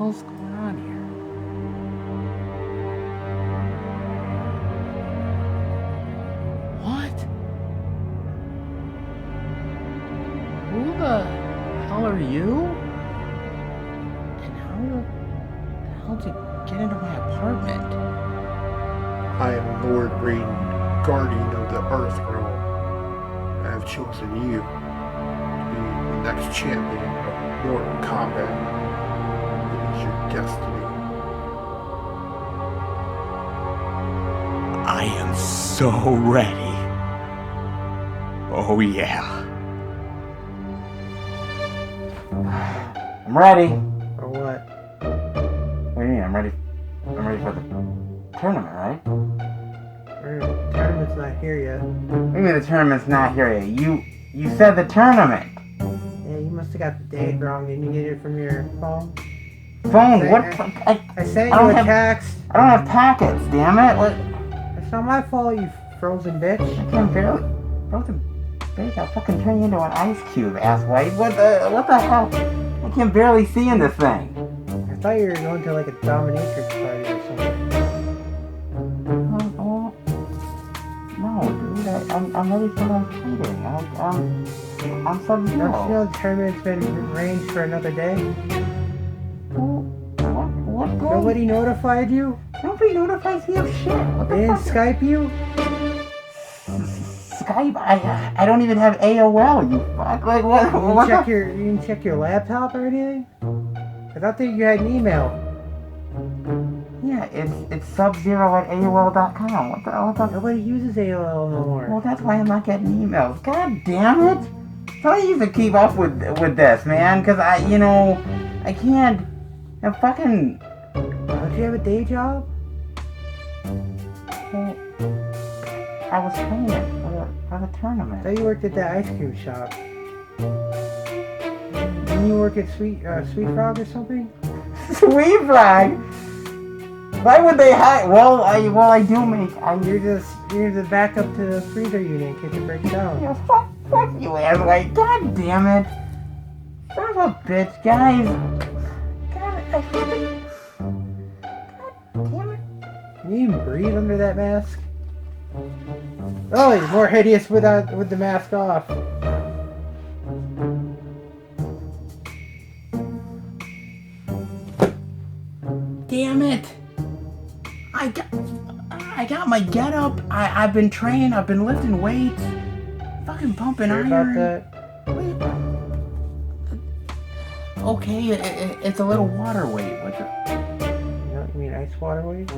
hell's going on here? What? Who the hell are you? And how the hell did you get into my apartment? I am Lord Raiden, guardian of the Earth Realm. I have chosen you to be the next champion of Mortal Kombat. It is your destiny. I am so ready. Oh yeah. I'm ready. For what? What do you mean? I'm ready for the tournament, right? The tournament's not here yet. What do you mean the tournament's not here yet? You said the tournament. Yeah, you must have got the date wrong. Didn't you get it from your phone? Phone? What? I sent you a text. I don't have packets, damn it. What? It's not my fault, you frozen bitch. I can barely. Frozen bitch, I'll fucking turn you into an ice cube, asswipe. What the hell? I can barely see in this thing. I thought you were going to like a dominatrix party or something. No, dude, I'm ready for my fighting. I'm Sub-Zero. Don't you know the tournament's been arranged for another day? What day? Nobody notified you? Nobody notifies me of shit. What the They didn't fuck? Skype you? Skype? I don't even have AOL, you fuck. Like, what? You didn't check your laptop or anything? I thought that you had an email. Yeah, it's Sub-Zero@AOL.com. What the? Nobody uses AOL no more. Well, that's why I'm not getting emails. God damn it! So I used to keep up with this, man, because I can't. I'm fucking. Don't you have a day job? Well, I was training for the I tournament. thought you worked at that ice cream shop. Didn't you work at Sweet Frog or something? Sweet Frog. Why would they hide? Well, I do make. You're the backup to the freezer unit in case it breaks down. Yeah, fuck you, asswipe. God damn it. Son of a bitch, guys. God, I fucking. God damn it. Can you even breathe under that mask? Oh, you're more hideous with the mask off. Damn it. I got my get up. I've been training. I've been lifting weights. Fucking pumping Sorry iron. about that. Wait. Okay, it's a little water weight. You mean ice water weight?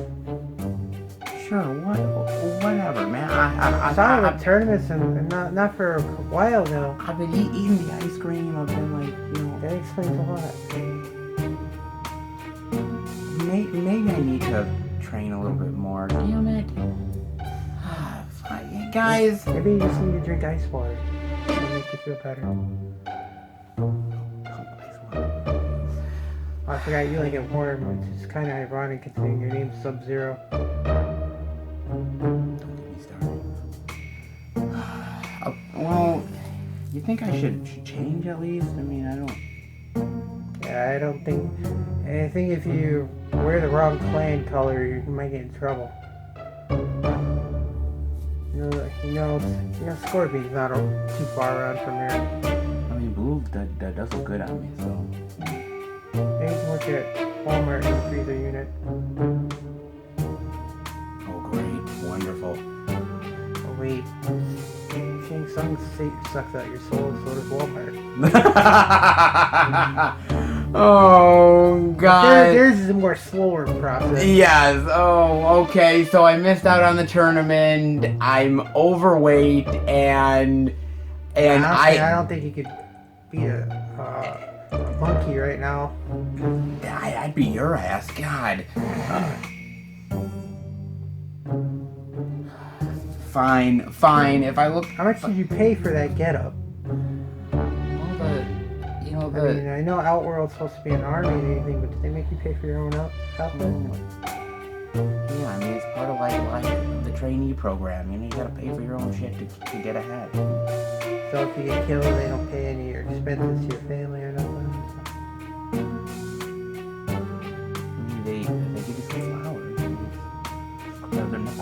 Sure, whatever, man. I saw the tournaments and not for a while now. I've been eating the ice cream. I've been like, That explains a lot. maybe I need to train a little bit more. Damn it. Fine. Guys. Maybe you just need to drink ice water. It'll make you feel better. Oh, I forgot you like it warm, which is kind of ironic considering your name's Sub-Zero. Don't get me started. Well, you think I should change at least? I mean, I don't. Yeah, I don't think. I think if you wear the wrong clan color, you might get in trouble. You know, Scorpion's not too far around from here. I mean, blue that does look good on me, so. Maybe you can work at Walmart in the freezer unit. Oh, great, wonderful. Oh wait, Shang Tsung sucks out your soul, so does Walmart. Oh God. Theirs is a more slower process. Yes. Oh, okay. So I missed out on the tournament. I'm overweight, and I don't think you could beat a monkey right now. I'd be your ass. God. Fine. If I look. How much did you pay for that getup? I mean, I know Outworld's supposed to be an army and anything, but did they make you pay for your own outfit? Yeah, I mean, it's part of like the trainee program. You gotta pay for your own shit to get ahead. So if you get killed, they don't pay any of your expenses to your family or nothing?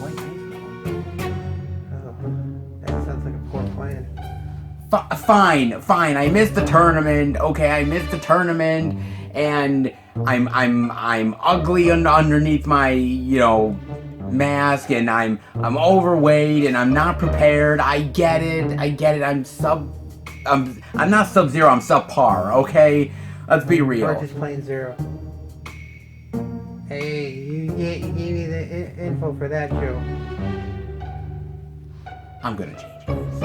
quite nice. Oh, that sounds like a poor plan. Fine. I missed the tournament. Okay, I missed the tournament, and I'm ugly underneath my mask, and I'm overweight, and I'm not prepared. I get it. I'm not Sub-Zero. I'm subpar. Okay, let's be real. Or just plain zero. Hey, you gave me the info for that, Joe. I'm gonna change this.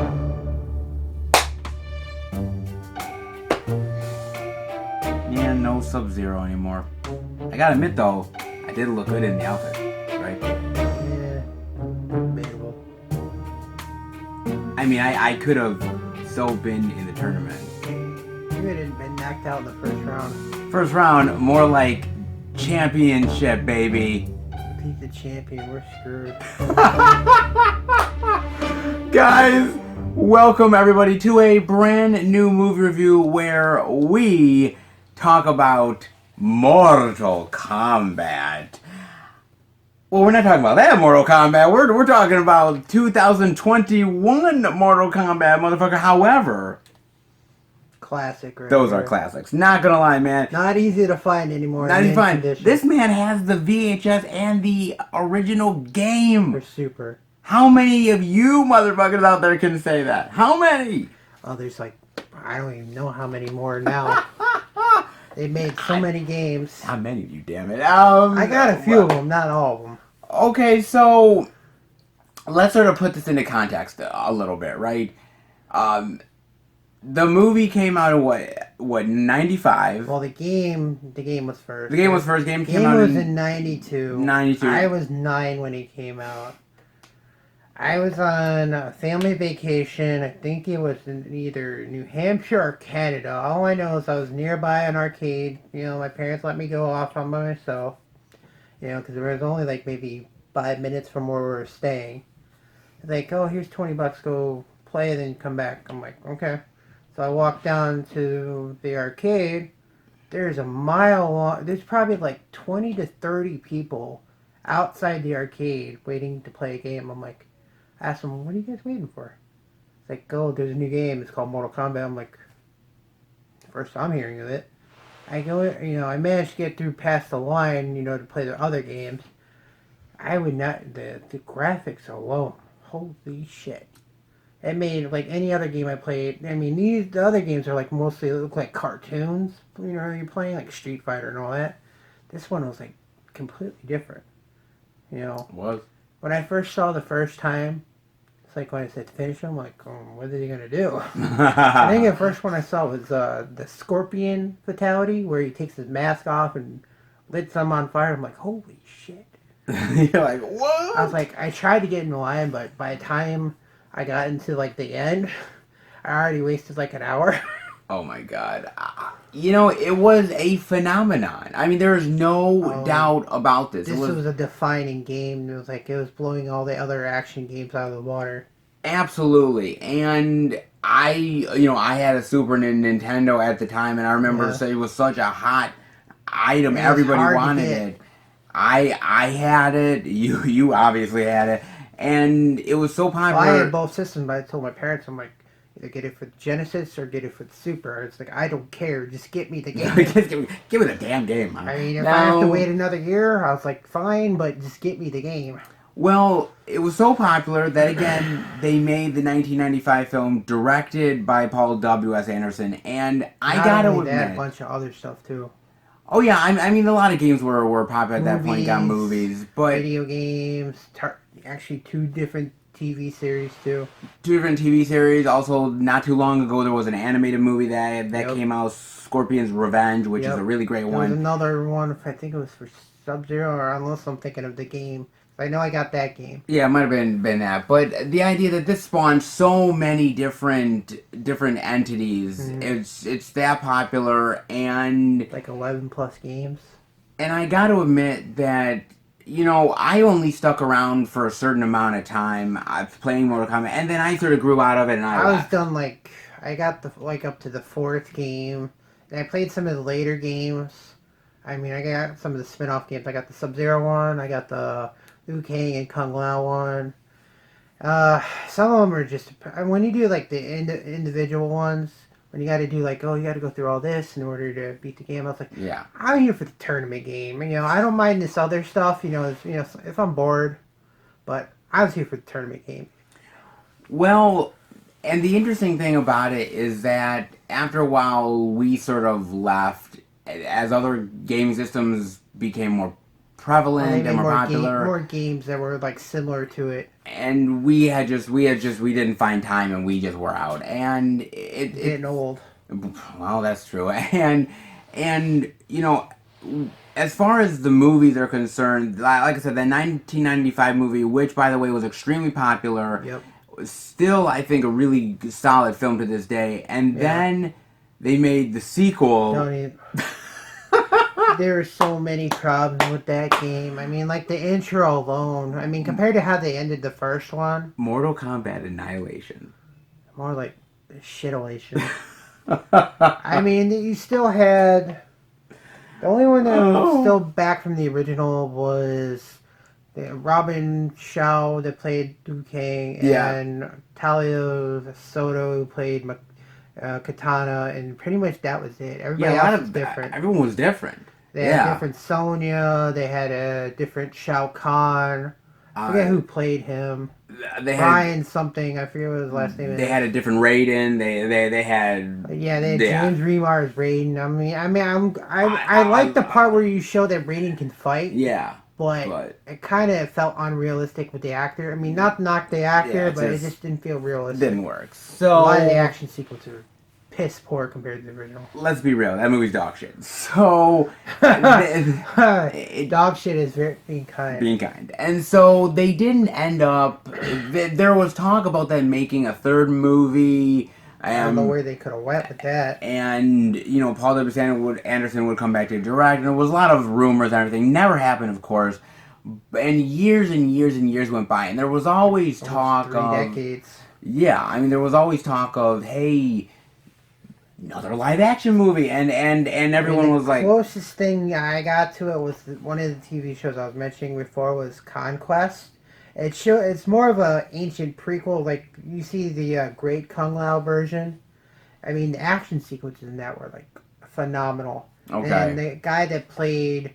Yeah, no Sub-Zero anymore. I gotta admit though, I did look good in the outfit, right? Yeah, debatable. I mean, I could have so been in the tournament. You would have been knocked out in the first round. First round, more like championship, baby. Beat the champion, we're screwed. Guys, welcome everybody to a brand new movie review where we talk about Mortal Kombat. Well, we're not talking about that Mortal Kombat. We're talking about 2021 Mortal Kombat, motherfucker. However, Classic, right? those are classics. Not gonna lie, man. Not easy to find anymore. Not even fine. Condition. This man has the VHS and the original game. For Super. How many of you motherfuckers out there can say that? How many? Oh, there's like, I don't even know how many more now. They made so many games. How many of you, damn it? I got a few of them, not all of them. Okay, so let's sort of put this into context a little bit, right? The movie came out in what 95? Well, the game was first. The game was first. Game came Game out was in 92. 92. I was 9 when it came out. I was on a family vacation. I think it was in either New Hampshire or Canada. All I know is I was nearby an arcade. My parents let me go off on by myself. Because there was only like maybe 5 minutes from where we were staying. Like, oh, here's $20. Go play, then come back. I'm like, okay. So I walked down to the arcade. There's a mile long. There's probably like 20 to 30 people outside the arcade waiting to play a game. I'm like, I asked them, what are you guys waiting for? It's like, oh, there's a new game. It's called Mortal Kombat. I'm like, first I'm hearing of it. I go, I managed to get through past the line, to play the other games. I would not, the graphics alone, holy shit. It made, like, any other game I played. I mean, the other games are, like, mostly look like cartoons. You're playing, like, Street Fighter and all that. This one was, like, completely different. It was. When I first saw the first time, it's like when I said finish him, like, what are they going to do? I think the first one I saw was the Scorpion Fatality, where he takes his mask off and lit some on fire. I'm like, holy shit. You're like, what? I was like, I tried to get in line, but by the time I got into, like, the end, I already wasted, like, an hour. Oh, my God. It was a phenomenon. I mean, there is no doubt about this. This was a defining game. It was blowing all the other action games out of the water. Absolutely. And I had a Super Nintendo at the time, and I remember it was such a hot item. Everybody wanted it. I had it. You obviously had it. And it was so popular. Well, I had both systems, but I told my parents, I'm like, either get it for the Genesis or get it for the Super. It's like, I don't care. Just get me the game. Give me the damn game, man. I mean, if I have to wait another year, I was like, fine, but just get me the game. Well, it was so popular that, again, they made the 1995 film directed by Paul W.S. Anderson. And I gotta admit, that, a bunch of other stuff, too. Oh, yeah. I mean, a lot of games were popular at that point. Got movies. But video games. Actually, 2 different TV series too. 2 different TV series. Also, not too long ago, there was an animated movie that came out, Scorpion's Revenge, which is a really great one. There was another one, I think it was for Sub-Zero, or unless I'm thinking of the game. I know I got that game. Yeah, it might have been that. But the idea that this spawned so many different entities, it's that popular, and like 11 plus games. And I got to admit that, I only stuck around for a certain amount of time playing Mortal Kombat, and then I sort of grew out of it, and I was done, I got up to the 4th game, and I played some of the later games. I mean, I got some of the spin-off games. I got the Sub-Zero one. I got the Liu Kang and Kung Lao one. Some of them are just when you do like the individual ones, when you got to do like, oh, you got to go through all this in order to beat the game. I was like, Yeah. I'm here for the tournament game. And, I don't mind this other stuff. If I'm bored, but I was here for the tournament game. Well, and the interesting thing about it is that after a while, we sort of left as other game systems became more prevalent and more popular. More games that were like similar to it. And we didn't find time, and we just were out, and it's getting old. Well, that's true, and as far as the movies are concerned, like I said, the 1995 movie, which by the way was extremely popular, Yep. Still I think a really solid film to this day, and then they made the sequel. Don't even. There were so many problems with that game. I mean, like the intro alone. I mean, compared to how they ended the first one. Mortal Kombat Annihilation. More like shitolation. I mean, you still had... The only one that was still back from the original was Robin Shaw that played Liu Kang and Talia Soto who played Katana, and pretty much that was it. Everybody else was different. Everyone was different. They had a different Sonya. They had a different Shao Kahn. I forget who played him. They had Brian something. I forget what his last name is. They had a different Raiden. They had James Remar's Raiden. I like the part where you show that Raiden can fight. Yeah. But it kind of felt unrealistic with the actor. I mean, not knock the actor, but it just didn't feel realistic. Didn't work. So a lot of the action sequences were piss poor compared to the original. Let's be real, that movie's dog shit. So dog shit is being kind. Being kind. And so they didn't end up. There was talk about them making a third movie. I don't know where they could have went with that. And Paul W. Anderson would come back to direct, and there was a lot of rumors and everything. Never happened, of course. And years and years and years went by, and there was always talk of 3 decades. Yeah, I mean, there was always talk of, hey, another live action movie, and everyone was like, the closest thing I got to it was one of the TV shows I was mentioning before was Conquest. It's more of a ancient prequel, like you see the Great Kung Lao version. I mean, the action sequences in that were like phenomenal. Okay. And the guy that played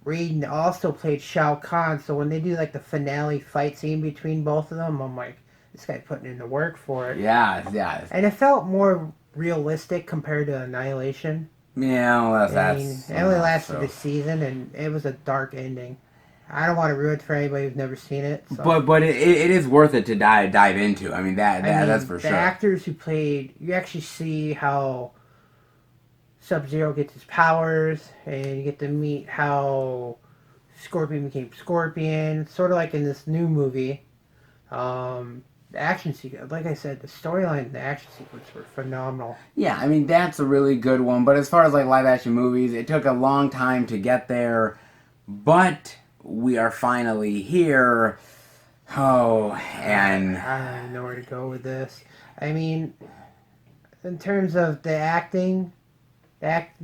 Raiden also played Shao Kahn, so when they do like the finale fight scene between both of them, I'm like, this guy's putting in the work for it. Yeah. And it felt more realistic compared to Annihilation. Yeah, well, that's... It only lasted a season, and it was a dark ending. I don't want to ruin it for anybody who's never seen it. So. But it is worth it to dive into. I mean, that's for sure. The actors who played, you actually see how Sub-Zero gets his powers, and you get to meet how Scorpion became Scorpion, sort of like in this new movie. The action sequence, like I said, the storyline and the action sequence were phenomenal. Yeah, I mean, that's a really good one. But as far as like live action movies, it took a long time to get there. But we are finally here. Oh, and I don't know where to go with this. I mean, in terms of the acting, like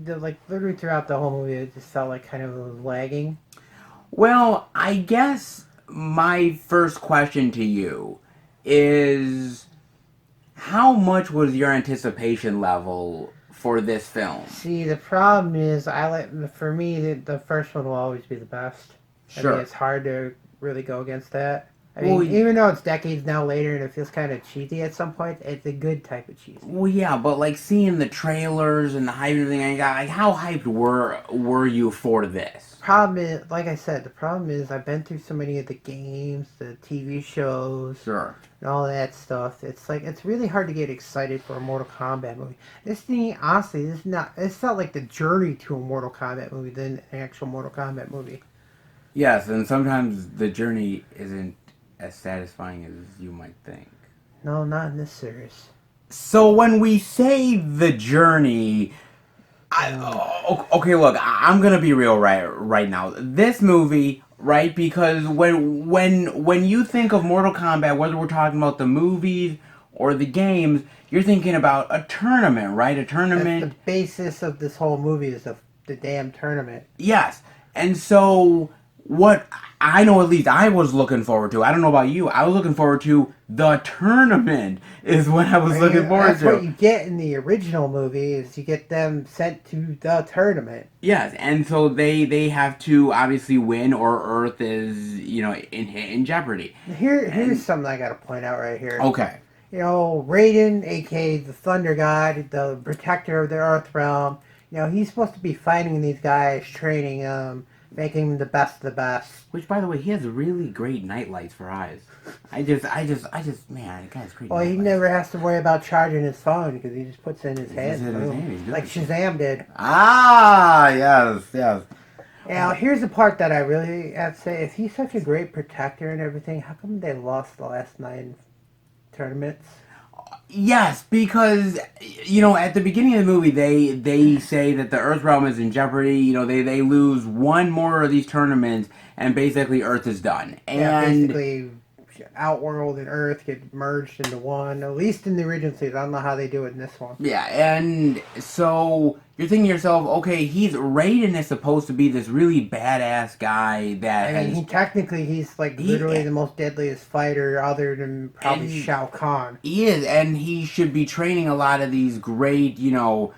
literally throughout the whole movie, it just felt like kind of lagging. Well, I guess my first question to you is, how much was your anticipation level for this film? See, the problem is, for me, the first one will always be the best. Sure. I mean, it's hard to really go against that. I mean, even though it's decades now later and it feels kind of cheesy at some point, it's a good type of cheesy. Well, yeah, but like seeing the trailers and the hype and everything, like how hyped were you for this? Problem is, like I said, the problem is I've been through so many of the games, the TV shows, Sure. and all that stuff. It's like it's really hard to get excited for a Mortal Kombat movie. This thing, honestly, it felt like the journey to a Mortal Kombat movie than an actual Mortal Kombat movie. Yes, and sometimes the journey isn't as satisfying as you might think. No, not in this series. So when we say the journey, okay, look, I'm gonna be real right now. This movie, right? Because when you think of Mortal Kombat, whether we're talking about the movies or the games, you're thinking about a tournament, right? A tournament. That's the basis of this whole movie is a the damn tournament. Yes. And so what I know, at least I was looking forward to, I don't know about you, I was looking forward to the tournament is what I was looking forward That's to. what you get in the original movie, is you get them sent to the tournament. Yes, and so they have to obviously win, or Earth is, in jeopardy. Here's something I gotta point out right here. Okay. Raiden, aka the Thunder God, the protector of the Earth Realm, he's supposed to be fighting these guys, training them, making them the best of the best. Which, by the way, he has really great night lights for eyes. I just, man, that guy's great. Well, he never has to worry about charging his phone because he just puts it in his hand. Like Shazam did. Ah, yes. Now, here's the part that I really have to say. If he's such a great protector and everything, how come they lost the last 9 tournaments? Yes, because, at the beginning of the movie, they say that the Earth realm is in jeopardy. They lose one more of these tournaments, and basically Earth is done. And basically, Outworld and Earth get merged into one. At least in the original series. I don't know how they do it in this one. Yeah, and so you're thinking to yourself, okay, Raiden is supposed to be this really badass guy that he's like literally the most deadliest fighter other than probably Shao Kahn. He is, and he should be training a lot of these great, badass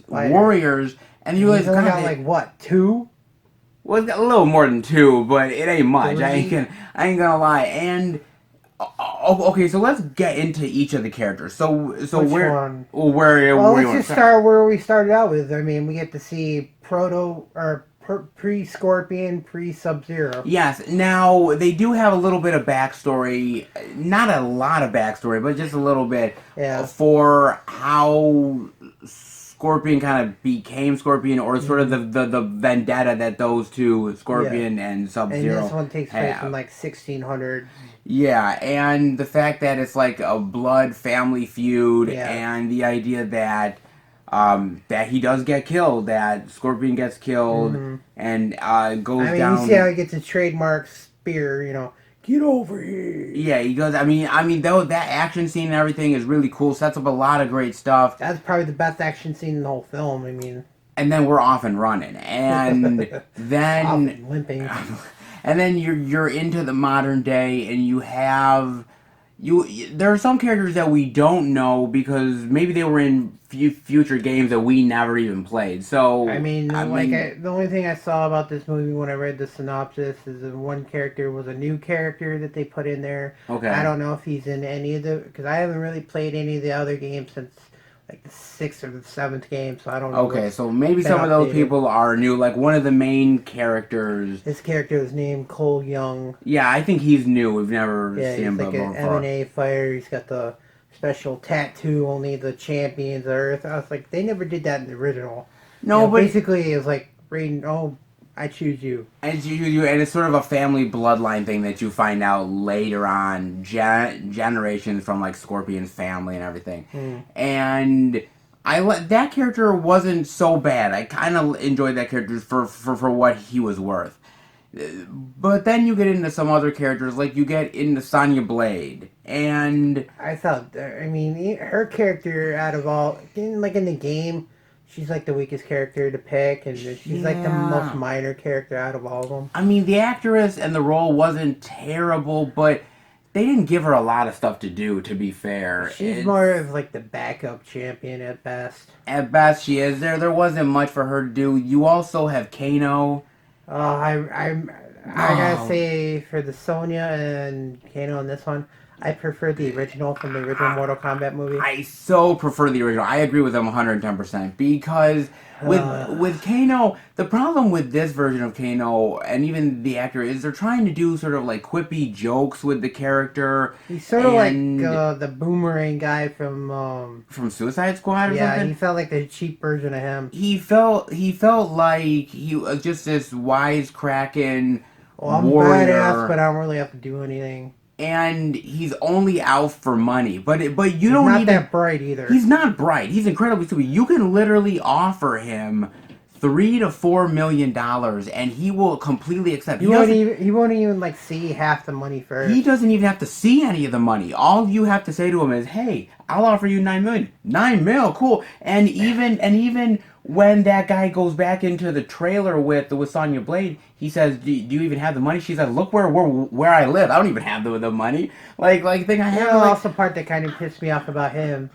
warriors. And you realize, he's only got like what, 2? Well, it's got a little more than 2, but it ain't much. I ain't gonna lie. And okay, so let's get into each of the characters. So Which where? one? Where? Let's just start where we started out with. I mean, we get to see pre-Scorpion, pre-Sub-Zero. Yes. Now they do have a little bit of backstory. Not a lot of backstory, but just a little bit for how Scorpion kind of became Scorpion, or sort of the vendetta that those two, Scorpion and Sub-Zero, and this one takes place in like 1600. Yeah, and the fact that it's like a blood family feud, and the idea that that he does get killed, that Scorpion gets killed, and goes down. You see how he gets a trademark spear, get over here. Yeah, he goes. I mean, though that action scene and everything is really cool. Sets up a lot of great stuff. That's probably the best action scene in the whole film. I mean, and then we're off and running, and then off and limping, and then you're into the modern day, and you have there are some characters that we don't know because maybe they were in future games that we never even played. So the only thing I saw about this movie when I read the synopsis is that one character was a new character that they put in there. Okay. I don't know if he's in any of because I haven't really played any of the other games since like the 6th or the 7th game, so I don't know. Okay, so maybe some of those people are new. Like one of the main characters. His character is named Cole Young. Yeah, I think he's new. We've never seen him before. He's like an MMA fighter. He's got the special tattoo, only the champions of Earth. I was like, they never did that in the original. No, but basically it was like, Raiden, I choose you. And it's sort of a family bloodline thing that you find out later on, generations from like Scorpion's family and everything. And that character wasn't so bad. I kind of enjoyed that character for what he was worth. But then you get into some other characters, like you get into Sonya Blade, and I thought, her character out of all, in the game, she's like the weakest character to pick, and she's like the most minor character out of all of them. I mean, the actress and the role wasn't terrible, but they didn't give her a lot of stuff to do, to be fair. She's more of like the backup champion at best. At best, she is. There wasn't much for her to do. You also have Kano. I gotta say, for the Sonya and Kano in this one, I prefer the original from the original Mortal Kombat movie. I so prefer the original. I agree with them 110% because with Kano, the problem with this version of Kano and even the actor is they're trying to do sort of like quippy jokes with the character. He's sort of like the boomerang guy from Suicide Squad or something. Yeah, he felt like the cheap version of him. He felt like he was just this wisecracking warrior. Badass, but I don't really have to do anything. And he's only out for money, but you don't need. He's not that bright either. He's not bright. He's incredibly stupid. You can literally offer him $3 to $4 million, and he will completely accept. He won't even like see half the money first. He doesn't even have to see any of the money. All you have to say to him is, "Hey, I'll offer you $9 million. $9 mil, cool." And even when that guy goes back into the trailer with Sonya Blade, he says, "Do you even have the money?" She says, "Look where I live. I don't even have the money." Like thing I have. Also, part that kind of pissed me off about him,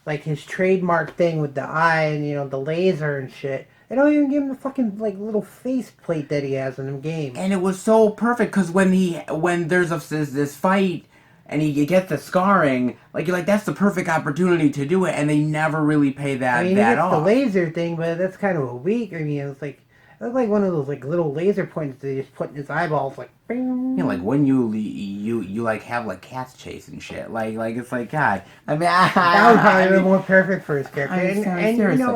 like his trademark thing with the eye and the laser and shit. They don't even give him the fucking like little face plate that he has in the game. And it was so perfect because when there's this fight and he gets the scarring, like you're like, that's the perfect opportunity to do it, and they never really pay that he gets off. The laser thing, but that's kind of a weak. It's like one of those like little laser points they just put in his eyeballs, like. Bing. Like when you like have like cats chasing shit, like it's like God. I mean, that would probably be more perfect for his character, and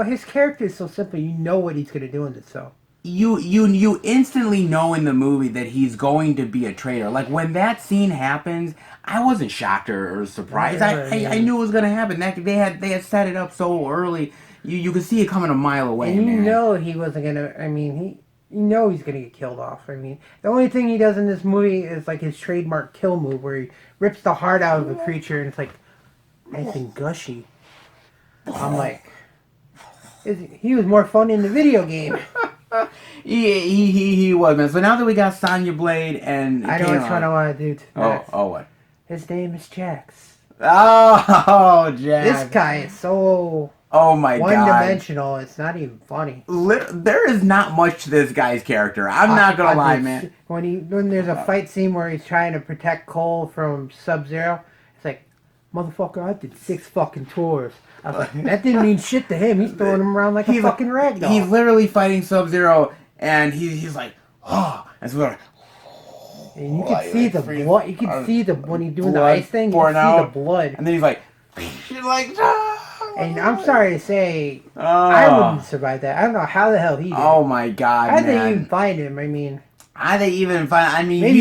his character is so simple. You know what he's gonna do in this, so. You instantly know in the movie that he's going to be a traitor. Like when that scene happens, I wasn't shocked or surprised. I knew it was gonna happen. They had set it up so early. You could see it coming a mile away. And man. know he wasn't gonna. He's gonna get killed off. The only thing he does in this movie is like his trademark kill move, where he rips the heart out of the creature, and it's like nice and gushy. I'm like, he was more fun in the video game. He was, man. So now that we got Sonya Blade and I know which one I want to do tonight. Oh, what? His name is Jax. Oh, Jax. This guy is so. Oh my god. One-dimensional, it's not even funny. There is not much to this guy's character. I'm not gonna lie, man. When there's a fight scene where he's trying to protect Cole from Sub-Zero, it's like, motherfucker, I did 6 fucking tours. I was like, that didn't mean shit to him. He's throwing him around like a fucking ragdoll. He's literally fighting Sub-Zero, and he's like, oh, and so and you can see the blood. You can see when he's doing the ice thing. You can see the blood. And then he's like, and I'm sorry to say, I wouldn't survive that. I don't know how the hell he did. Oh my god, How'd they even find him? Maybe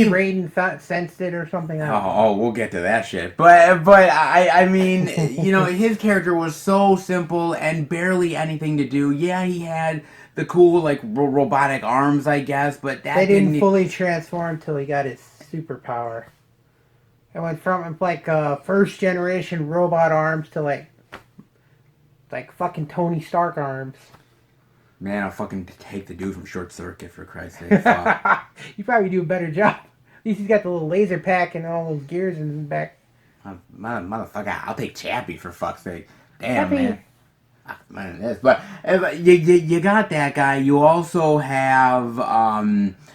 Raiden sensed it or something. We'll get to that shit. But I mean, his character was so simple and barely anything to do. Yeah, he had the cool like robotic arms, I guess, but they didn't fully transform until he got his superpower. It went from like first generation robot arms to like fucking Tony Stark arms. Man, I'll fucking take the dude from Short Circuit, for Christ's sake. You probably do a better job. At least he's got the little laser pack and all those gears in his back. Motherfucker, I'll take Chappie, for fuck's sake. Damn, Chappie. man. But you got that guy. You also have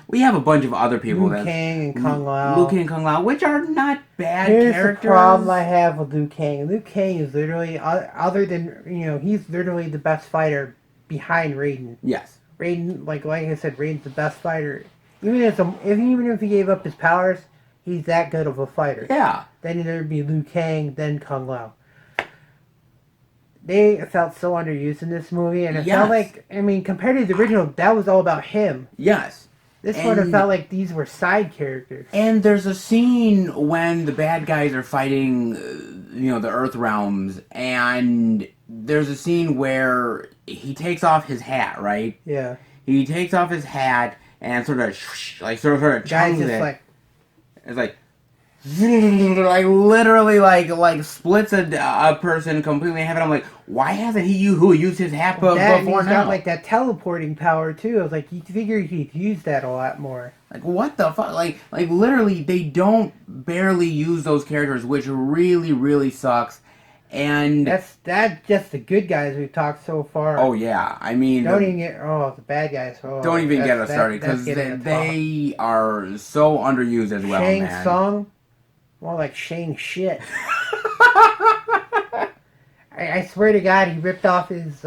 we have a bunch of other people. Liu Kang and Kung Lao. Liu Kang and Kung Lao, which are not bad characters. Here's the problem I have with Liu Kang. Liu Kang is literally, other than, he's literally the best fighter behind Raiden. Yes. Raiden, like I said, Raiden's the best fighter. Even if he gave up his powers, he's that good of a fighter. Yeah. Then there'd be Liu Kang, then Kung Lao. They felt so underused in this movie, and it felt like, compared to the original, that was all about him. Yes. This one, it felt like these were side characters. And there's a scene when the bad guys are fighting, the Earth realms, and there's a scene where he takes off his hat, right? Yeah. He takes off his hat and sort of Guys just it. like... It's like... literally splits a person completely in half. And I'm like, why hasn't he used his hat before now? He's got like that teleporting power too. I was like, you figure he'd use that a lot more. Like what the fuck? Like literally, they don't barely use those characters, which really, really sucks. And that's just the good guys we've talked so far. Oh yeah, the bad guys. Don't even get us started because they are so underused as well. Shang Tsung. More like Shang shit. I swear to God, he ripped off his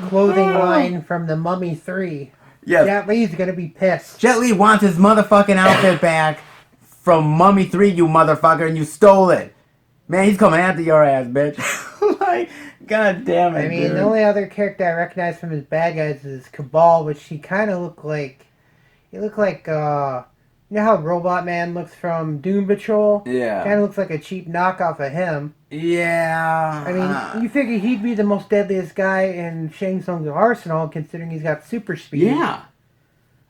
clothing line from the Mummy 3. Yeah. Jet Li's gonna be pissed. Jet Li wants his motherfucking outfit back from Mummy 3, you motherfucker, and you stole it. Man, he's coming after your ass, bitch. Like, god damn it, dude. The only other character I recognize from his bad guys is Cabal, which he kind of looked like... He looked like, You know how Robot Man looks from Doom Patrol? Yeah. Kind of looks like a cheap knockoff of him. Yeah. I mean, you figure he'd be the most deadliest guy in Shang Tsung's arsenal, considering he's got super speed. Yeah.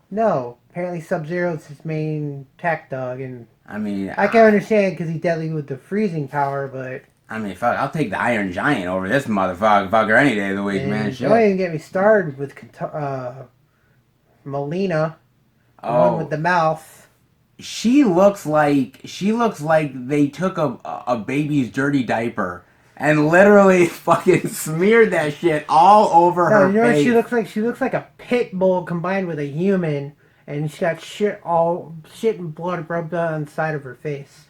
No, apparently Sub-Zero's his main tech dog, and I mean, I can understand because he's deadly with the freezing power, but... I mean, fuck, I'll take the Iron Giant over this motherfucker any day of the week, man. Shit. Don't even get me started with Melina, the one with the mouth. She looks like they took a baby's dirty diaper and literally fucking smeared that shit all over her You know face. what she looks like? She looks like a pit bull combined with a human, and she got shit and blood rubbed on the side of her face.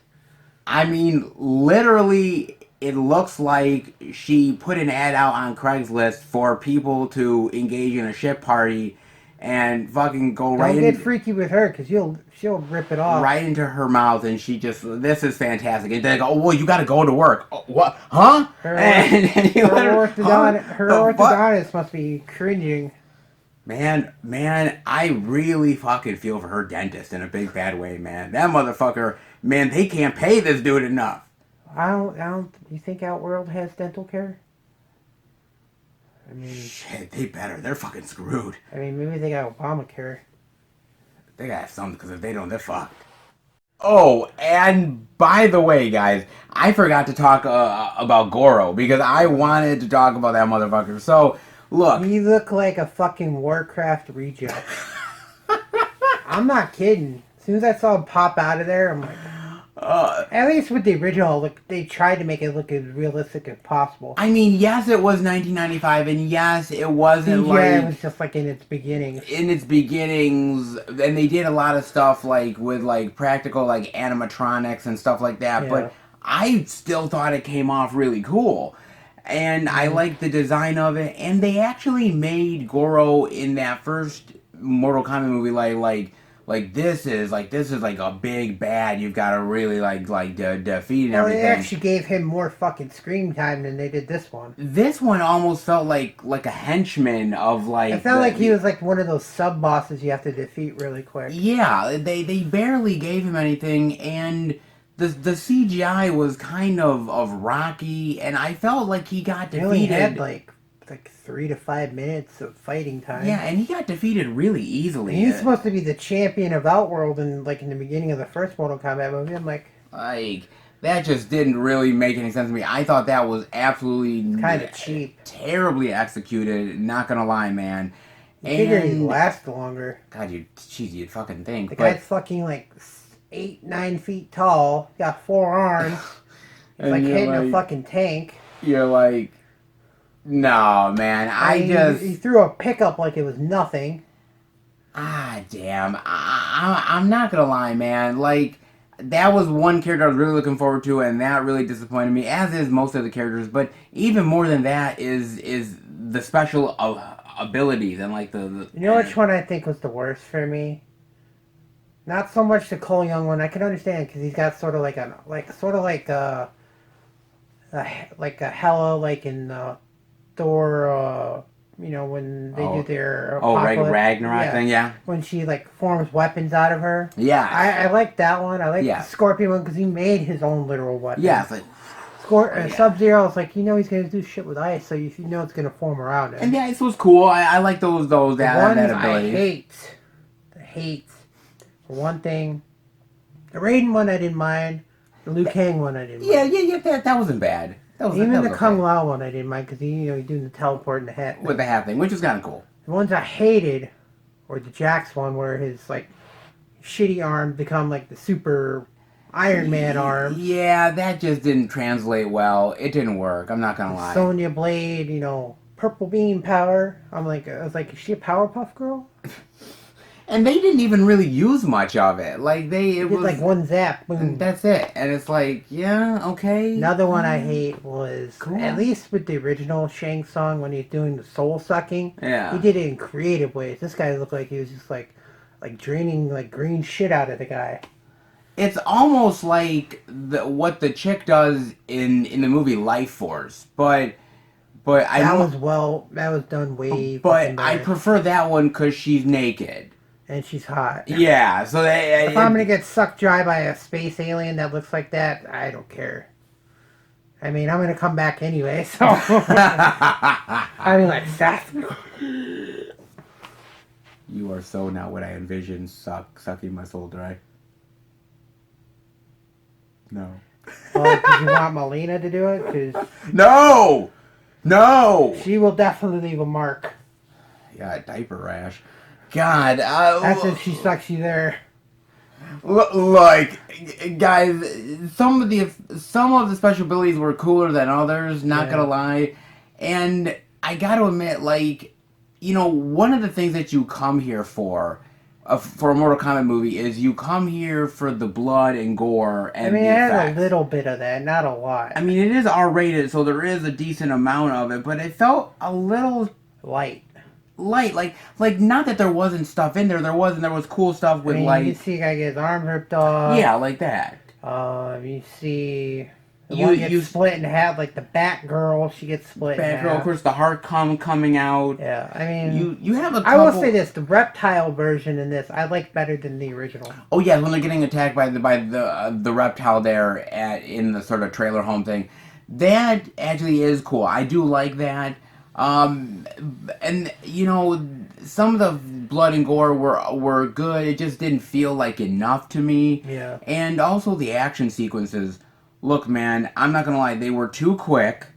I mean, literally, it looks like she put an ad out on Craigslist for people to engage in a shit party and fucking go Don't get freaky with her, because she'll rip it off. Right into her mouth, and she just, this is fantastic. And they go, oh, well, you gotta go to work. Oh, what? Huh? Her Huh? orthodontist must be cringing. Man, I really fucking feel for her dentist in a big bad way, man. That motherfucker, man, they can't pay this dude enough. You think Outworld has dental care? I mean... Shit, they better. They're fucking screwed. I mean, maybe they got Obamacare. They gotta have something, because if they don't, they're fucked. Oh, and by the way, guys, I forgot to talk about Goro, because I wanted to talk about that motherfucker. So, look. You look like a fucking Warcraft reject. I'm not kidding. As soon as I saw him pop out of there, I'm like... at least with the original, they tried to make it look as realistic as possible. I mean, yes, it was 1995, and yes, it wasn't it was just like in its beginnings. And they did a lot of stuff with practical animatronics and stuff like that. Yeah. But I still thought it came off really cool, and I liked the design of it. And they actually made Goro in that first Mortal Kombat movie this is a big bad you've got to really defeat and everything. They actually gave him more fucking screen time than they did this one. This one almost felt like a henchman of It felt like he was one of those sub bosses you have to defeat really quick. Yeah, they barely gave him anything, and the CGI was kind of rocky, and I felt like he got defeated. He only had like 3 to 5 minutes of fighting time. Yeah, and he got defeated really easily. And he's supposed to be the champion of Outworld in the beginning of the first Mortal Kombat movie. I'm like, that just didn't really make any sense to me. I thought that was absolutely kind of cheap, terribly executed. Not gonna lie, man. You figure he'd last longer. God, you'd fucking think. The guy's fucking 8-9 feet tall. Got 4 arms. It's like hitting a fucking tank. You're like, no, man. He threw a pickup like it was nothing. Damn. I'm not gonna lie, man. That was one character I was really looking forward to, and that really disappointed me, as is most of the characters. But even more than that is the special abilities and the You know which one I think was the worst for me? Not so much the Cole Young one. I can understand because he's got sort of like a Hela in Thor. When they do their Ragnarok thing, yeah. When she forms weapons out of her. Yeah. I like that one. I like the Scorpion one because he made his own literal weapon. Yeah. Sub-Zero is he's gonna do shit with ice, so it's gonna form around it. And the ice was cool. I like those that ability. I hate. For one thing, the Raiden one I didn't mind. The Liu Kang one I didn't mind. Yeah. That wasn't bad. Even the Kung Lao one I didn't mind because he's doing the teleport in the hat. With the hat thing, which was kind of cool. The ones I hated were the Jax one where his shitty arm become the super Iron Man arm. Yeah, that just didn't translate well. It didn't work. I'm not gonna lie. Sonya Blade, purple beam power. I was like, is she a Powerpuff Girl? And they didn't even really use much of it. It was one zap, boom. That's it. And it's yeah, okay. Another one I hate was, at least with the original Shang Tsung, when he's doing the soul sucking. Yeah. He did it in creative ways. This guy looked like he was just draining green shit out of the guy. It's almost like what the chick does in the movie Life Force, but that was done way. But I prefer that one because she's naked. And she's hot. Yeah, so If I'm gonna get sucked dry by a space alien that looks like that, I don't care. I mean, I'm gonna come back anyway, so. I mean, like, Seth. You are so not what I envisioned sucking my soul dry. No. Well, did you want Melina to do it? Because No! No! she will definitely leave a mark. Yeah, diaper rash. God. That's if she sucks you there. Like, guys, some of the special abilities were cooler than others, not gonna lie. And I gotta admit, like, you know, one of the things that you come here for a Mortal Kombat movie is you come here for the blood and gore and I mean, the it has effects. a little bit of that, not a lot. I mean, it is R-rated, so there is a decent amount of it, but it felt a little light. Like not that there wasn't stuff in there. There was cool stuff with, I mean, like, you see a guy get his arm ripped off. Yeah, like that. You see the one gets split in half, like the Batgirl, she gets split in half. Batgirl, of course, the heart coming out. Yeah, I mean, you have a couple... I will say this: the reptile version in this I like better than the original. Oh yeah, when they're getting attacked by the reptile there in the sort of trailer home thing, that actually is cool. I do like that. And you know, some of the blood and gore were good. It just didn't feel like enough to me. Yeah. And also the action sequences. Look, man, I'm not gonna lie, they were too quick.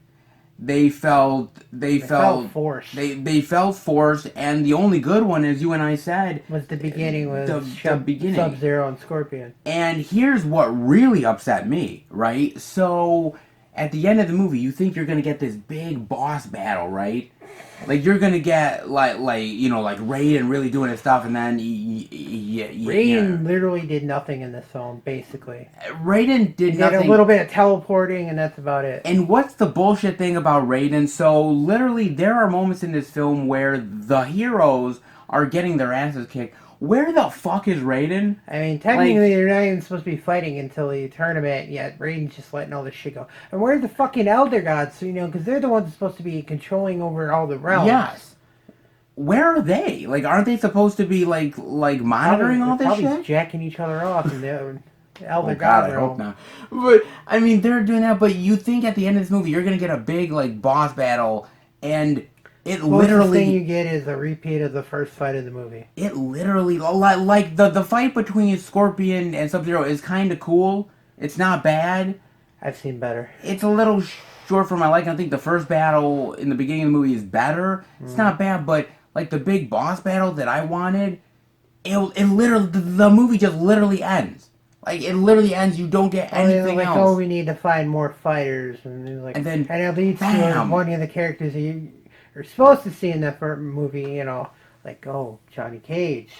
They felt forced. They felt forced, and the only good one, as you and I said, was the beginning with the beginning. Sub-Zero and Scorpion. And here's what really upset me, right? So at the end of the movie, you think you're gonna get this big boss battle, right? Like you're gonna get like you know, like Raiden really doing his stuff, and then Raiden literally did nothing in this film, basically. Raiden did nothing. Did a little bit of teleporting, and that's about it. And what's the bullshit thing about Raiden? So literally, there are moments in this film where the heroes are getting their asses kicked. Where the fuck is Raiden? I mean, technically, they're not even supposed to be fighting until the tournament, yet Raiden's just letting all this shit go. And where's the fucking Elder Gods? So, you know, because they're the ones supposed to be controlling over all the realms. Yes. Where are they? Like, aren't they supposed to be, like monitoring all this shit? Probably jacking each other off in the Elder God realm. I hope not. But, I mean, they're doing that, but you think at the end of this movie, you're going to get a big, like, boss battle, and... It literally... The thing you get is a repeat of the first fight of the movie. It literally... Like, the fight between Scorpion and Sub-Zero is kind of cool. It's not bad. I've seen better. It's a little short for my liking. I think the first battle in the beginning of the movie is better. It's not bad, but, like, the big boss battle that I wanted, it literally... The movie just literally ends. Like, it literally ends. You don't get anything else. Oh, we need to find more fighters. And, like, and then... And it leads to one of the characters that you're supposed to see in that movie, you know, like, oh, Johnny Cage.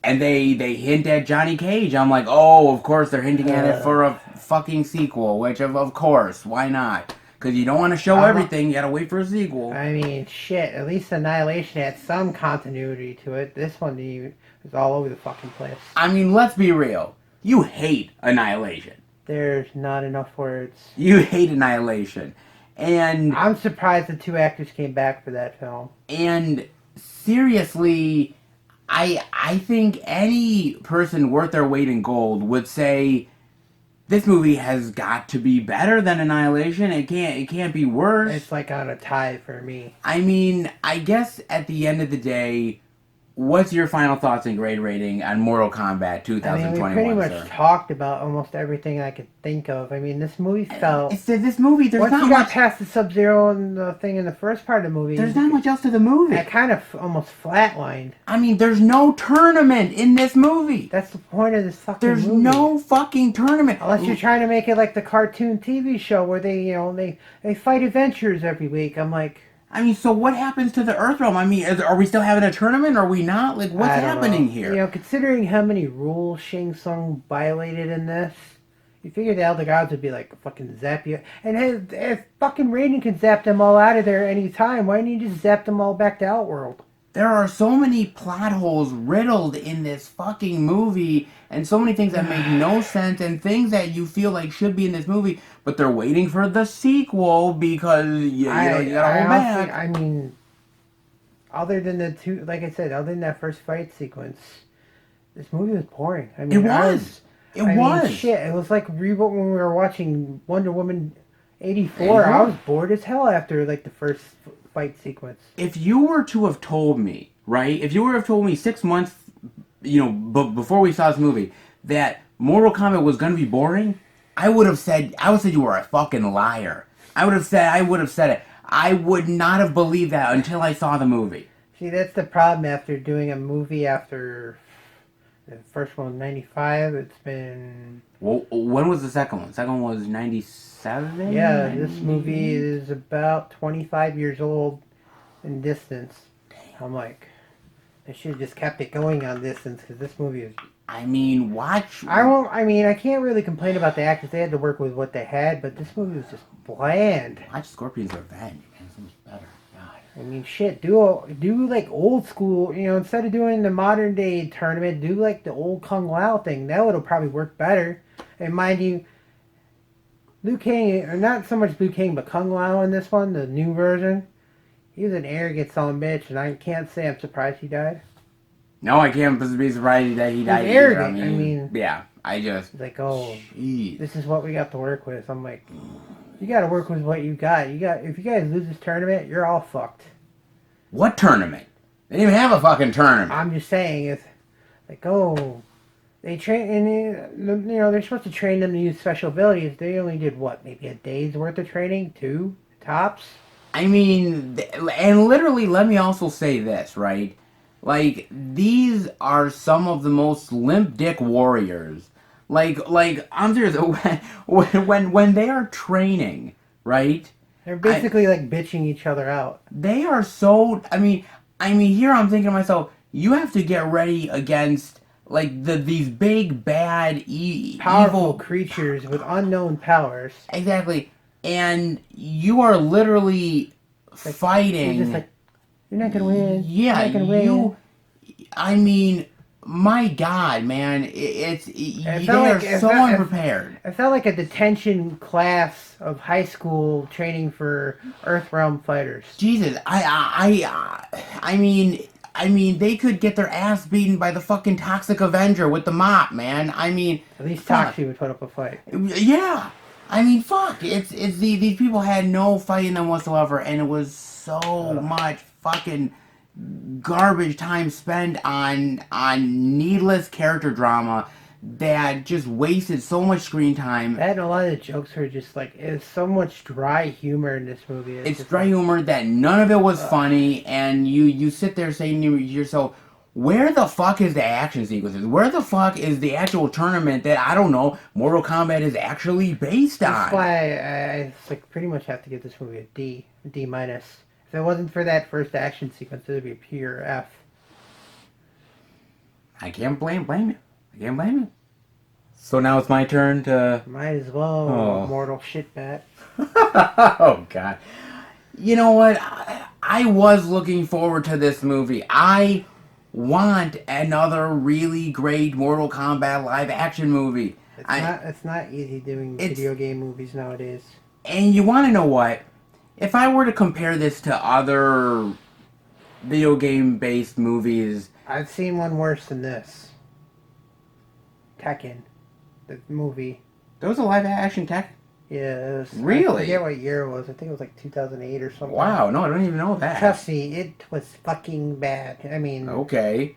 And they hint at Johnny Cage. I'm like, oh, of course they're hinting at it for a fucking sequel, which of course, why not? Because you don't want to show everything, you gotta wait for a sequel. I mean, shit, at least Annihilation had some continuity to it. This one was all over the fucking place. I mean, let's be real. You hate Annihilation. There's not enough words. You hate Annihilation. And I'm surprised the two actors came back for that film. And seriously, I think any person worth their weight in gold would say this movie has got to be better than Annihilation. It can't be worse. It's like on a tie for me. I mean, I guess at the end of the day, what's your final thoughts and grade rating on Mortal Kombat 2021? I mean, we pretty much talked about almost everything I could think of. I mean, this movie felt... This movie, there's once not you much... got past the Sub-Zero and the thing in the first part of the movie... There's not much else to the movie. It kind of almost flatlined. I mean, there's no tournament in this movie. That's the point of this fucking movie. There's no fucking tournament. Unless you're trying to make it like the cartoon TV show where they, you know, they fight adventures every week. I'm like... I mean, so what happens to the Earthrealm? I mean, are we still having a tournament? Are we not? Like, what's happening here? You know, considering how many rules Shang Tsung violated in this, you figure the Elder Gods would be like, fucking zap you. And if fucking Raiden can zap them all out of there any time, why didn't you just zap them all back to Outworld? There are so many plot holes riddled in this fucking movie, and so many things that make no sense, and things that you feel like should be in this movie, but they're waiting for the sequel because you gotta hold back. I mean, other than the two, like I said, other than that first fight sequence, This movie was boring. I mean, It was. It was. Shit, it was like reboot when we were watching Wonder Woman 84. I was bored as hell after like the first fight sequence. If you were to have told me, right? If you were to have told me 6 months, before we saw this movie, that Mortal Kombat was going to be boring, I would have said you were a fucking liar. I would have said it. I would not have believed that until I saw the movie. See, that's the problem after doing a movie after the first one was 95. It's been... Well, when was the second one? The second one was 97? Yeah, this movie is about 25 years old in distance. Damn. I'm like, they should have just kept it going on distance because this movie is... I mean, watch... I can't really complain about the actors. They had to work with what they had, but this movie was just bland. Watch Scorpion's Revenge, man. It's so much better. God. I mean, shit, do like old school, instead of doing the modern day tournament, do like the old Kung Lao thing. That would have probably worked better. And mind you, Liu Kang, or not so much Liu Kang, but Kung Lao in this one, the new version, he was an arrogant son of a bitch, and I can't say I'm surprised he died. No, I can't be surprised that he died. He's arrogant. I mean, yeah, I just... Like, oh, geez. This is what we got to work with. I'm like, you got to work with what you got. If you guys lose this tournament, you're all fucked. What tournament? They didn't even have a fucking tournament. I'm just saying, it's like, oh, they train, and they're supposed to train them to use special abilities. They only did what, maybe a day's worth of training, 2 tops. I mean, and literally, let me also say this, right? Like, these are some of the most limp dick warriors. Like, I'm serious. When they are training, right? They're basically like bitching each other out. They are so. I mean, here I'm thinking to myself, you have to get ready against like these big bad powerful evil creatures with unknown powers. Exactly, and you are literally fighting. You're just like, you're not gonna win. Yeah, you're not gonna win. I mean, my God, man, they are so unprepared. It felt like a detention class of high school training for Earthrealm fighters. Jesus, I mean, they could get their ass beaten by the fucking Toxic Avenger with the mop, man. I mean, at least Toxie would put up a fight. Yeah, I mean, fuck. These people had no fight in them whatsoever, and it was so much fucking garbage time spent on needless character drama that just wasted so much screen time. And a lot of the jokes were just like, there's so much dry humor in this movie. It's dry humor that none of it was funny, and you sit there saying to yourself, where the fuck is the action sequences? Where the fuck is the actual tournament that, I don't know, Mortal Kombat is actually based on? That's why I pretty much have to give this movie a D minus. If it wasn't for that first action sequence, it would be a pure F. I can't blame you. I can't blame you. So now it's my turn to... Might as well, mortal shitbat. Oh, God. You know what? I was looking forward to this movie. I want another really great Mortal Kombat live-action movie. It's not easy doing video game movies nowadays. And you want to know what? If I were to compare this to other video game-based movies... I've seen one worse than this. Tekken. The movie. There was a live-action Tekken? Yeah, it was... Really? I forget what year it was. I think it was like 2008 or something. Wow, no, I don't even know that. Trust me, it was fucking bad. I mean... Okay.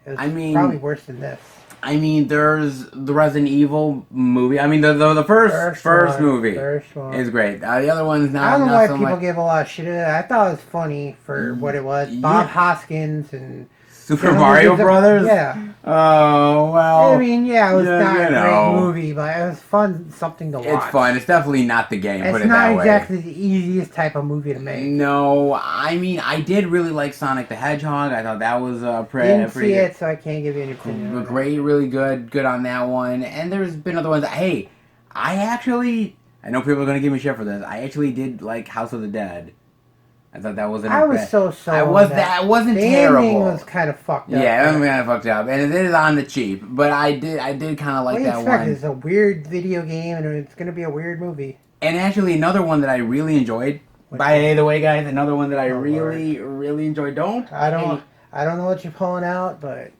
It was probably worse than this. I mean, there's the Resident Evil movie. I mean, the first movie is great. The other one's not. I don't know why people give a lot of shit. I thought it was funny for what it was. Bob Hoskins and Super Mario Brothers. Yeah. Oh well. I mean, yeah, it was not a great movie, but it was fun, something to watch. It's fun. It's definitely not the game. Put it that way. It's not exactly the easiest type of movie to make. No, I mean, I did really like Sonic the Hedgehog. I thought that was Didn't see it, so I can't give you any opinion. Great, really good on that one. And there's been other ones. Hey, I know people are gonna give me shit for this. I actually did like House of the Dead. I thought that wasn't. I was so that wasn't terrible. The ending was kind of fucked up. Yeah, it was kind of fucked up, and it is on the cheap. But I did kind of like that one. It's a weird video game, and it's gonna be a weird movie. And actually, another one that I really enjoyed. By the way, guys, another one that I really enjoyed. I don't know what you're pulling out, but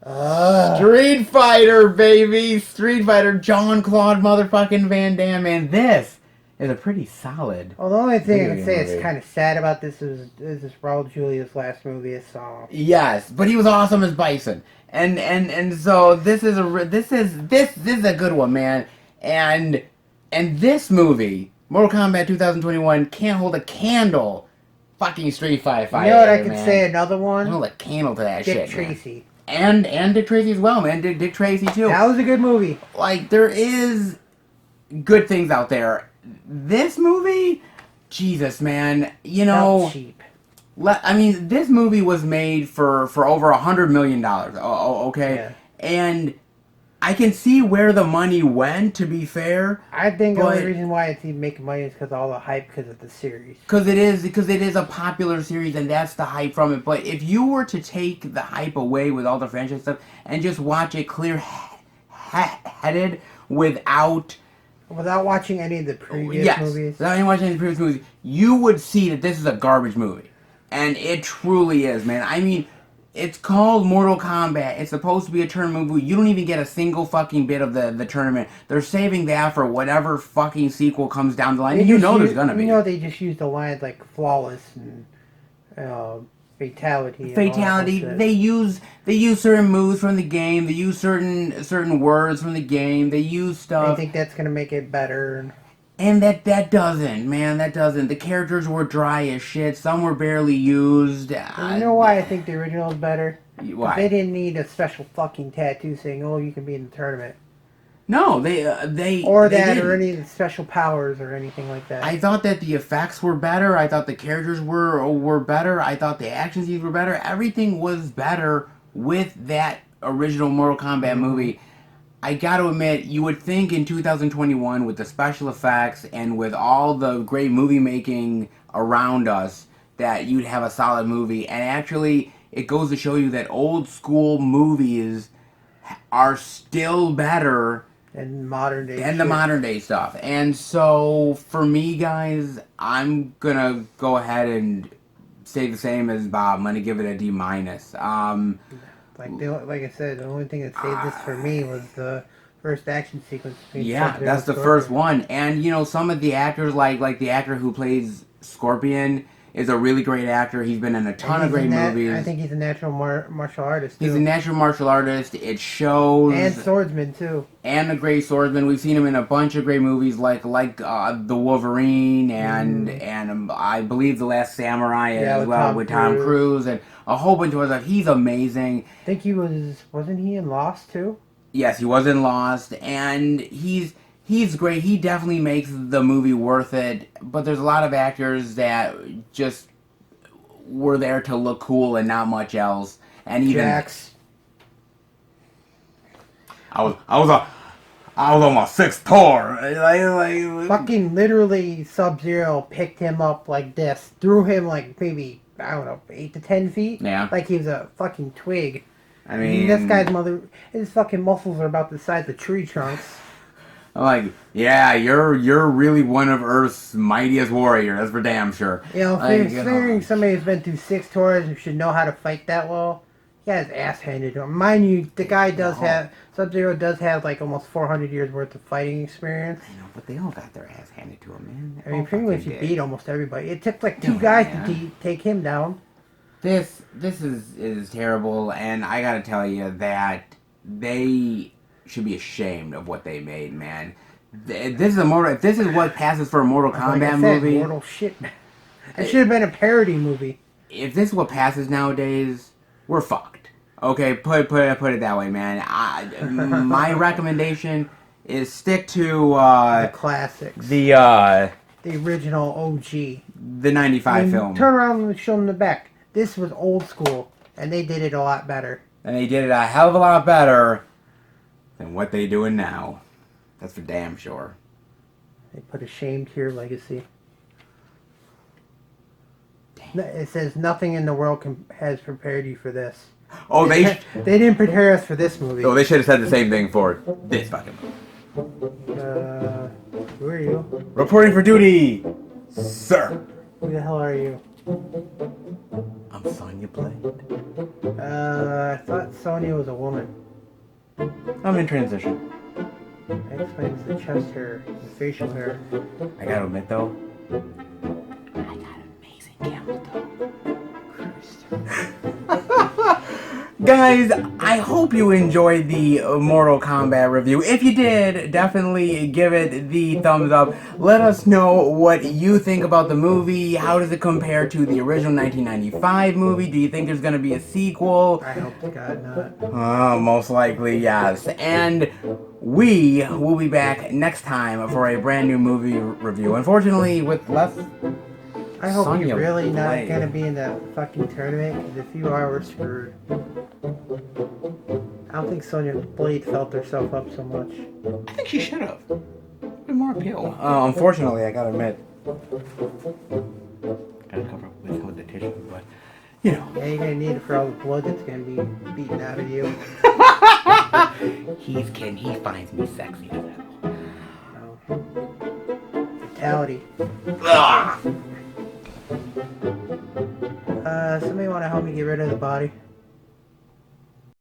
Street Fighter, baby! Street Fighter, Jean-Claude motherfucking Van Damme, and this is a pretty solid. Well, the only thing I video can say movie. is kind of sad about this is this Raul Julia's last movie I saw. Yes, but he was awesome as Bison, and so this is a good one, man, and this movie, Mortal Kombat 2021, can't hold a candle. Fucking Street Fighter. You know what I could man. say? Another one. Hold a candle to that Dick shit. Tracy. Man. And Dick Tracy as well, man. Dick Tracy too. That was a good movie. Like, there is good things out there. This movie, Jesus, man. You know, Felt cheap. I mean, this movie was made for over $100 million. Okay, Yeah. and I can see where the money went. To be fair, I think the but- only reason why it's even making money is because all the hype because of the series. because it is a popular series, and that's the hype from it. But if you were to take the hype away with all the franchise stuff and just watch it clear-headed without watching any of the previous movies. without even watching any previous movies, you would see that this is a garbage movie, and it truly is, man. I mean, it's called Mortal Kombat. It's supposed to be a tournament movie. You don't even get a single fucking bit of the tournament. They're saving that for whatever fucking sequel comes down the line. And you know there's gonna be. You know they just use the lines like flawless and fatality. Fatality. And all that They use certain moves from the game. They use certain words from the game. They use I stuff. think that's gonna make it better. And that doesn't, man. That doesn't. The characters were dry as shit. Some were barely used. And you know why I think the original is better? 'Cause Why? they didn't need a special fucking tattoo saying, "Oh, you can be in the tournament," No, they or they that, didn't. or any of the special powers or anything like that. I thought that the effects were better. I thought the characters were better. I thought the action scenes were better. Everything was better with that original Mortal Kombat movie. I gotta admit, you would think in 2021, with the special effects and with all the great movie making around us, that you'd have a solid movie. And actually, it goes to show you that old school movies are still better and modern day. and the modern day stuff. And so, for me, guys, I'm gonna go ahead and say the same as Bob. I'm gonna give it a D minus. Like I said, the only thing that saved this for me was the first action sequence. between Yeah, Sub-Zero that's the and first Scorpion. one. And you know, some of the actors, like the actor who plays Scorpion, is a really great actor. He's been in a ton And of he's great a movies. I think he's a natural martial artist too. He's a natural martial artist. It shows. and swordsman too. And a great swordsman. We've seen him in a bunch of great movies, like the Wolverine and I believe The Last Samurai as with well Tom with Tom Cruise. Cruise and a whole bunch of other stuff. He's amazing. I think wasn't he in Lost too? Yes, he was in Lost, and he's great. He definitely makes the movie worth it. But there's a lot of actors that just were there to look cool and not much else. And even Jax. I was on my sixth tour. Like, Fucking literally Sub-Zero picked him up like this, threw him like maybe, I don't know, 8 to 10 feet. Yeah. Like he was a fucking twig. I mean, this guy's his fucking muscles are about the size of tree trunks. I'm like, yeah, you're really one of Earth's mightiest warriors. That's for damn sure. You know, Like, figuring somebody who's been through 6 tours and should know how to fight that well, he got his ass handed to him. Mind you, the guy Sub-Zero does have like almost 400 years worth of fighting experience. I know, but they all got their ass handed to them, man. I mean, pretty much he beat almost everybody. It took like 2 Yeah, guys yeah. to take him down. This is terrible, and I gotta tell you that they should be ashamed of what they made, man. This is what passes for a Mortal Like Kombat I said, movie. Mortal shit. It should have been a parody movie. If this is what passes nowadays, we're fucked. Okay, put it that way, man. My recommendation is stick to The classics. the The original OG. the '95 And film, Turn around and show them the back. This was old school, and they did it a lot better. and they did it a hell of a lot better than what they doing now. That's for damn sure. They put a shame to your legacy. It says nothing in the world has prepared you for this. Oh, they didn't prepare us for this movie. oh they should have said the same thing for this fucking movie. Who are you? Reporting for duty, sir. Who the hell are you? I'm Sonya Blade. I thought Sonya was a woman. I'm in transition. That explains the chest hair, the facial hair. I gotta admit though, I got an amazing camel toe. Guys, I hope you enjoyed the Mortal Kombat review. If you did, definitely give it the thumbs up. Let us know what you think about the movie. How does it compare to the original 1995 movie? Do you think there's going to be a sequel? I hope to God not. Most likely, yes. And we will be back next time for a brand new movie review. Unfortunately, with less... I hope Sonya you're really not Blade. going to be in that fucking tournament, because if you are, we're screwed. I don't think Sonya Blade felt herself up so much. I think she should have. Been more appeal. Unfortunately, I gotta admit. Gotta cover up with the tissue, but, you know. Yeah, you're going to need it for all the blood that's going to be beaten out of you. He's kidding. He finds me sexy as hell. Fatality. Somebody want to help me get rid of the body?